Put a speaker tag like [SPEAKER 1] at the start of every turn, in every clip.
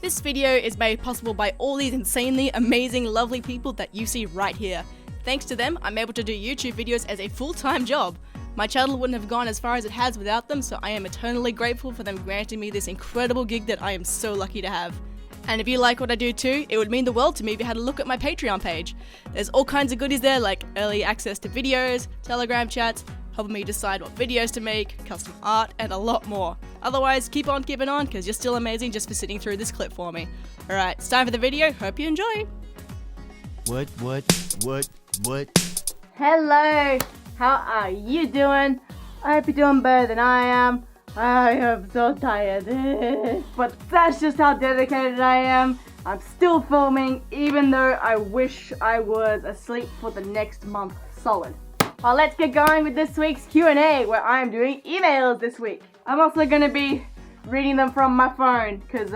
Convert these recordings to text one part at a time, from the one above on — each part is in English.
[SPEAKER 1] This video is made possible by all these insanely amazing, lovely people that you see right here. Thanks to them, I'm able to do YouTube videos as a full-time job. My channel wouldn't have gone as far as it has without them, so I am eternally grateful for them granting me this incredible gig that I am so lucky to have. And if you like what I do too, it would mean the world to me if you had a look at my Patreon page. There's all kinds of goodies there, like early access to videos, Telegram chats, helping me decide what videos to make, custom art, and a lot more. Otherwise, keep on keeping on, because you're still amazing just for sitting through this clip for me. Alright, it's time for the video, hope you enjoy!
[SPEAKER 2] What?
[SPEAKER 3] Hello, how are you doing? I hope you're doing better than I am. I am so tired, but that's just how dedicated I am. I'm still filming, even though I wish I was asleep for the next month solid. Well, let's get going with this week's Q&A, where I'm doing emails this week. I'm also going to be reading them from my phone, because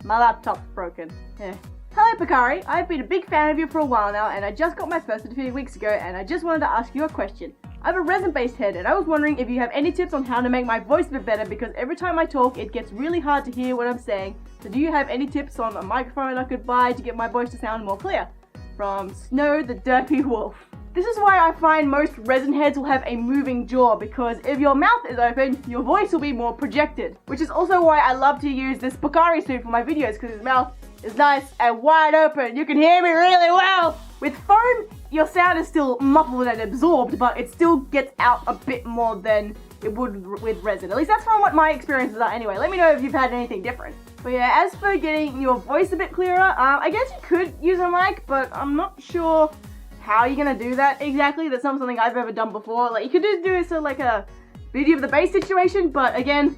[SPEAKER 3] my laptop's broken. Yeah. Hello Picari, I've been a big fan of you for a while now, and I just got my first a few weeks ago, and I just wanted to ask you a question. I have a resin-based head, and I was wondering if you have any tips on how to make my voice a bit better, because every time I talk, it gets really hard to hear what I'm saying. So do you have any tips on a microphone I could buy to get my voice to sound more clear? From Snow the Derpy Wolf. This is why I find most resin heads will have a moving jaw, because if your mouth is open, your voice will be more projected. Which is also why I love to use this Picari suit for my videos, because his mouth is nice and wide open. You can hear me really well. With foam, your sound is still muffled and absorbed, but it still gets out a bit more than it would with resin. At least that's from what my experiences are anyway. Let me know if you've had anything different. But yeah, as for getting your voice a bit clearer, I guess you could use a mic, but I'm not sure how you're gonna do that exactly. That's not something I've ever done before. Like, you could just do it sort of like a Beauty of the Bass situation, but again,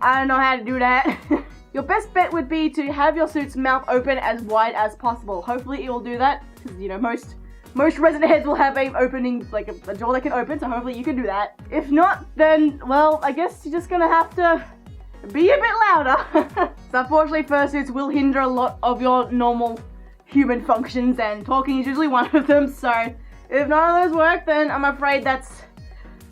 [SPEAKER 3] I don't know how to do that. Your best bet would be to have your suit's mouth open as wide as possible. Hopefully it will do that, because you know, most resin heads will have a opening, like a jaw that can open, so hopefully you can do that. If not, then, well, I guess you're just gonna have to be a bit louder. So unfortunately, fursuits will hinder a lot of your normal human functions, and talking is usually one of them, so if none of those work, then I'm afraid that's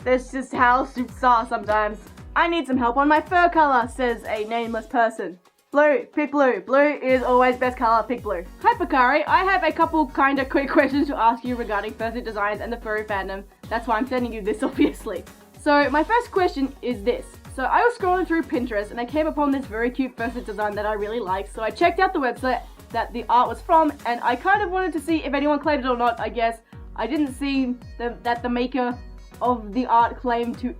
[SPEAKER 3] just how suits are sometimes. I need some help on my fur color, says a nameless person. Blue, pick blue. Blue is always best color, pick blue. Hi Picari, I have a couple kinda quick questions to ask you regarding fursuit designs and the furry fandom. That's why I'm sending you this, obviously. So my first question is this. So I was scrolling through Pinterest and I came upon this very cute fursuit design that I really liked, so I checked out the website that the art was from, and I kind of wanted to see if anyone claimed it or not, I guess. I didn't see that the maker of the art claimed to...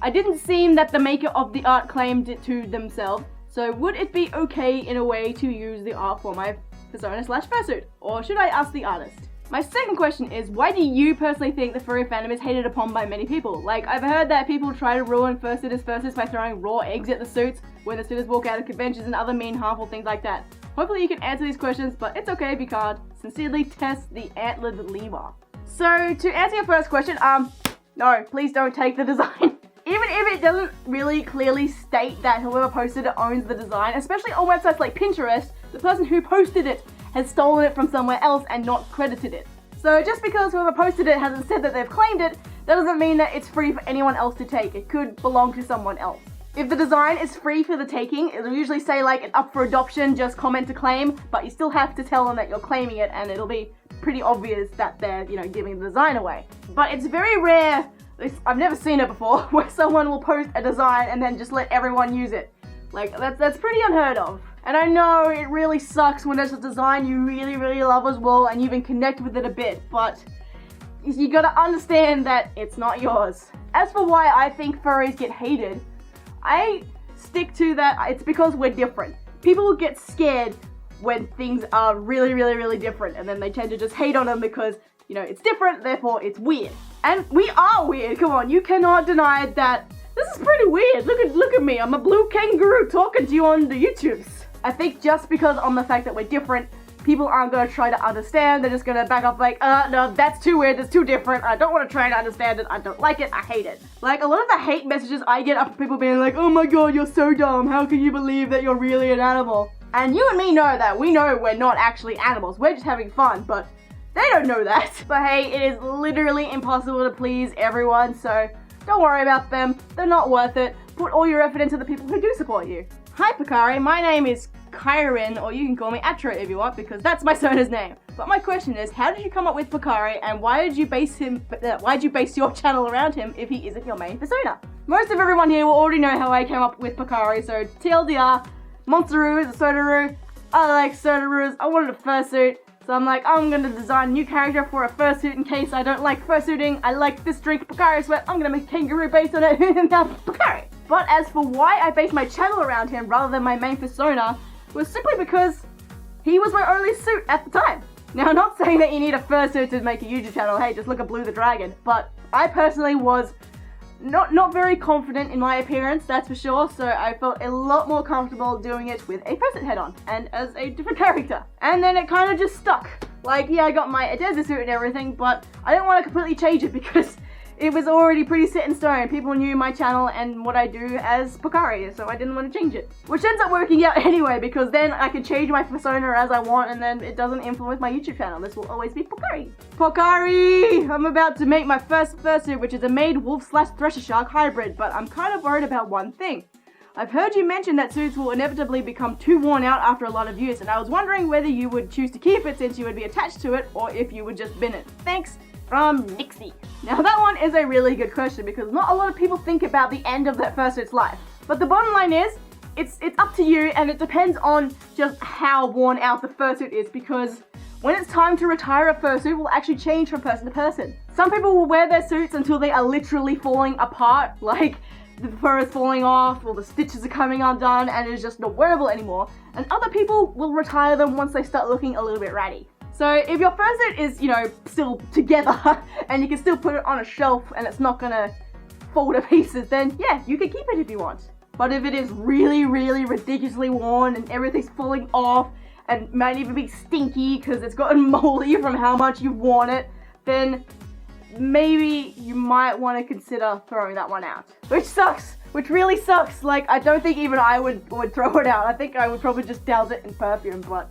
[SPEAKER 3] I didn't seem that the maker of the art claimed it to themselves, so would it be okay in a way to use the art for my persona / fursuit? Or should I ask the artist? My second question is, why do you personally think the furry fandom is hated upon by many people? Like, I've heard that people try to ruin fursuits by throwing raw eggs at the suits when the suitors walk out of conventions and other mean, harmful things like that. Hopefully you can answer these questions, but it's okay if you can't. Sincerely, Tess the Antlered Lemur. So, to answer your first question, no, please don't take the design. Even if it doesn't really clearly state that whoever posted it owns the design, especially on websites like Pinterest, the person who posted it has stolen it from somewhere else and not credited it. So just because whoever posted it hasn't said that they've claimed it, that doesn't mean that it's free for anyone else to take. It could belong to someone else. If the design is free for the taking, it'll usually say like it's up for adoption, just comment to claim, but you still have to tell them that you're claiming it, and it'll be pretty obvious that they're, you know, giving the design away. But it's very rare, I've never seen it before, where someone will post a design and then just let everyone use it. Like, that's pretty unheard of. And I know it really sucks when there's a design you really, really love as well and you even connect with it a bit, but you gotta understand that it's not yours. As for why I think furries get hated, I stick to that it's because we're different. People get scared when things are really, really, really different, and then they tend to just hate on them because, you know, it's different, therefore it's weird. And we are weird, come on, you cannot deny that. This is pretty weird. Look at me, I'm a blue kangaroo talking to you on the YouTubes. I think just because on the fact that we're different, people aren't gonna try to understand, they're just gonna back up like, no, that's too weird, that's too different, I don't wanna try to understand it, I don't like it, I hate it. Like, a lot of the hate messages I get are from people being like, oh my god, you're so dumb, how can you believe that you're really an animal? And you and me know that, we know we're not actually animals, we're just having fun, but they don't know that. But hey, it is literally impossible to please everyone, so don't worry about them, they're not worth it. Put all your effort into the people who do support you. Hi Picari, my name is Kyrin, or you can call me Atro if you want, because that's my Sona's name. But my question is, how did you come up with Picari, and why did you base your channel around him if he isn't your main persona? Most of everyone here will already know how I came up with Picari, so TLDR, Monsteroo is a Sodaru, I like Sodarus, I wanted a fursuit, so I'm like, I'm gonna design a new character for a fursuit in case I don't like fursuiting. I like this drink, Picari Sweat, I'm gonna make a kangaroo based on it, and now Picari. But as for why I based my channel around him rather than my main persona, was simply because he was my only suit at the time. Now, I'm not saying that you need a fursuit to make a YouTube channel, hey, just look at Blue the Dragon, but I personally was not very confident in my appearance, that's for sure, so I felt a lot more comfortable doing it with a fursuit head on, and as a different character. And then it kind of just stuck. Like, yeah, I got my desert suit and everything, but I didn't want to completely change it because it was already pretty set in stone. People knew my channel and what I do as Picari, so I didn't want to change it. Which ends up working out anyway, because then I can change my persona as I want, and then it doesn't influence my YouTube channel. This will always be Picari. Picari! I'm about to make my first fursuit, which is a made wolf/thresher shark hybrid, but I'm kind of worried about one thing. I've heard you mention that suits will inevitably become too worn out after a lot of use, and I was wondering whether you would choose to keep it since you would be attached to it, or if you would just bin it. Thanks. From Nixie. Now that one is a really good question because not a lot of people think about the end of that fursuit's life. But the bottom line is, it's up to you, and it depends on just how worn out the fursuit is, because when it's time to retire a fursuit will actually change from person to person. Some people will wear their suits until they are literally falling apart, like the fur is falling off or the stitches are coming undone and it's just not wearable anymore. And other people will retire them once they start looking a little bit ratty. So if your fursuit is, you know, still together and you can still put it on a shelf and it's not gonna fall to pieces, then yeah, you can keep it if you want. But if it is really, really ridiculously worn and everything's falling off and might even be stinky because it's gotten moldy from how much you've worn it, then maybe you might want to consider throwing that one out. Which sucks, which really sucks. Like, I don't think even I would throw it out. I think I would probably just douse it in perfume, but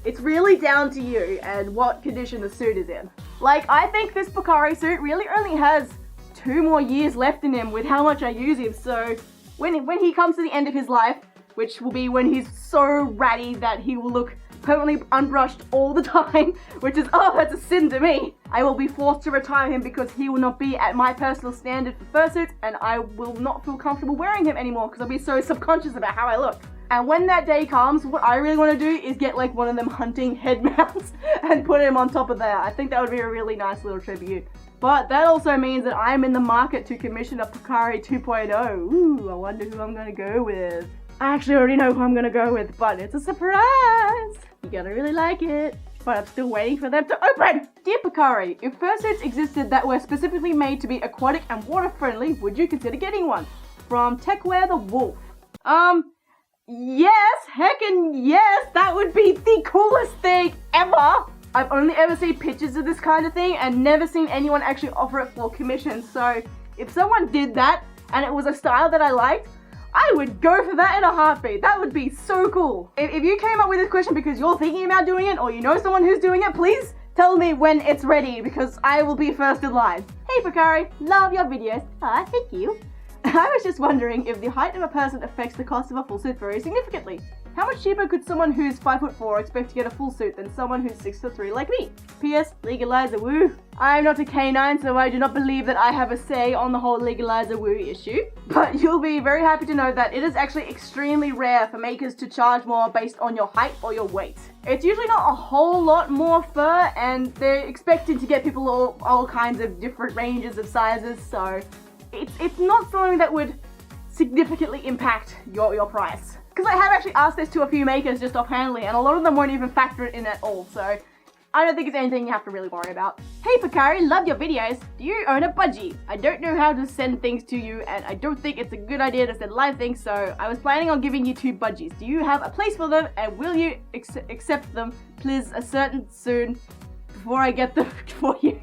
[SPEAKER 3] it's really down to you and what condition the suit is in. Like, I think this Picari suit really only has 2 more years left in him with how much I use him, so when he comes to the end of his life, which will be when he's so ratty that he will look permanently unbrushed all the time, which is, oh, that's a sin to me, I will be forced to retire him because he will not be at my personal standard for fursuits, and I will not feel comfortable wearing him anymore because I'll be so subconscious about how I look. And when that day comes, what I really want to do is get like one of them hunting head mounts and put him on top of there. I think that would be a really nice little tribute. But that also means that I'm in the market to commission a Picari 2.0. Ooh, I wonder who I'm gonna go with. I actually already know who I'm gonna go with, but it's a surprise. You're gonna really like it. But I'm still waiting for them to open. Dear Picari, if fursuits existed that were specifically made to be aquatic and water friendly, would you consider getting one? From Techwear the Wolf. Yes, heckin' yes, that would be the coolest thing ever. I've only ever seen pictures of this kind of thing and never seen anyone actually offer it for commission. So if someone did that and it was a style that I liked, I would go for that in a heartbeat. That would be so cool. If you came up with this question because you're thinking about doing it or you know someone who's doing it, please tell me when it's ready because I will be first in line. Hey Picari, love your videos. Ah, thank you. I was just wondering if the height of a person affects the cost of a full suit very significantly. How much cheaper could someone who's 5'4" expect to get a full suit than someone who's 6'3" like me? P.S. Legalize a woo. I'm not a canine, so I do not believe that I have a say on the whole legalize a woo issue. But you'll be very happy to know that it is actually extremely rare for makers to charge more based on your height or your weight. It's usually not a whole lot more fur, and they're expecting to get people all kinds of different ranges of sizes, so it's not something that would significantly impact your price. Because I have actually asked this to a few makers just offhandedly, and a lot of them won't even factor it in at all, so I don't think it's anything you have to really worry about. Hey Picari, love your videos. Do you own a budgie? I don't know how to send things to you, and I don't think it's a good idea to send live things, so I was planning on giving you 2 budgies. Do you have a place for them, and will you accept them, please, a certain soon, before I get them for you?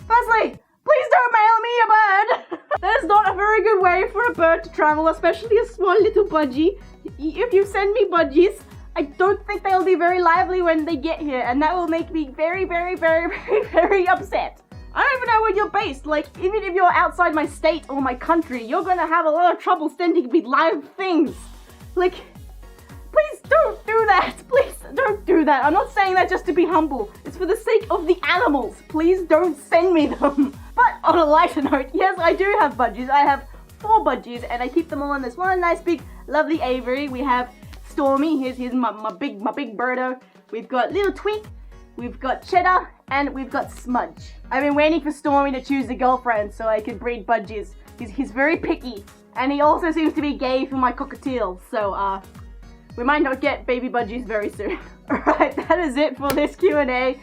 [SPEAKER 3] Firstly, please don't mail me a bird! That is not a very good way for a bird to travel, especially a small little budgie. If you send me budgies, I don't think they'll be very lively when they get here, and that will make me very, very, very, very, very upset. I don't even know where you're based. Like, even if you're outside my state or my country, you're gonna have a lot of trouble sending me live things. Like, please don't do that. Please don't do that. I'm not saying that just to be humble. It's for the sake of the animals. Please don't send me them. But on a lighter note, yes, I do have budgies. I have 4 budgies, and I keep them all in this one nice big lovely aviary. We have Stormy, here's my big birdo. We've got Little Tweak, we've got Cheddar, and we've got Smudge. I've been waiting for Stormy to choose a girlfriend so I could breed budgies. He's very picky, and he also seems to be gay for my cockatiels, so we might not get baby budgies very soon. Alright, that is it for this Q&A.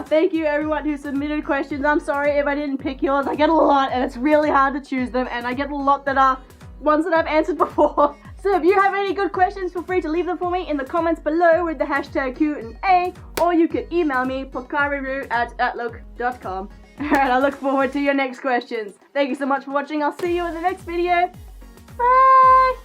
[SPEAKER 3] Thank you everyone who submitted questions. I'm sorry if I didn't pick yours. I get a lot and it's really hard to choose them, and I get a lot that are ones that I've answered before. So if you have any good questions, feel free to leave them for me in the comments below with the hashtag Q&A, or you can email me podcastreview@outlook.com. Alright, I look forward to your next questions. Thank you so much for watching. I'll see you in the next video. Bye!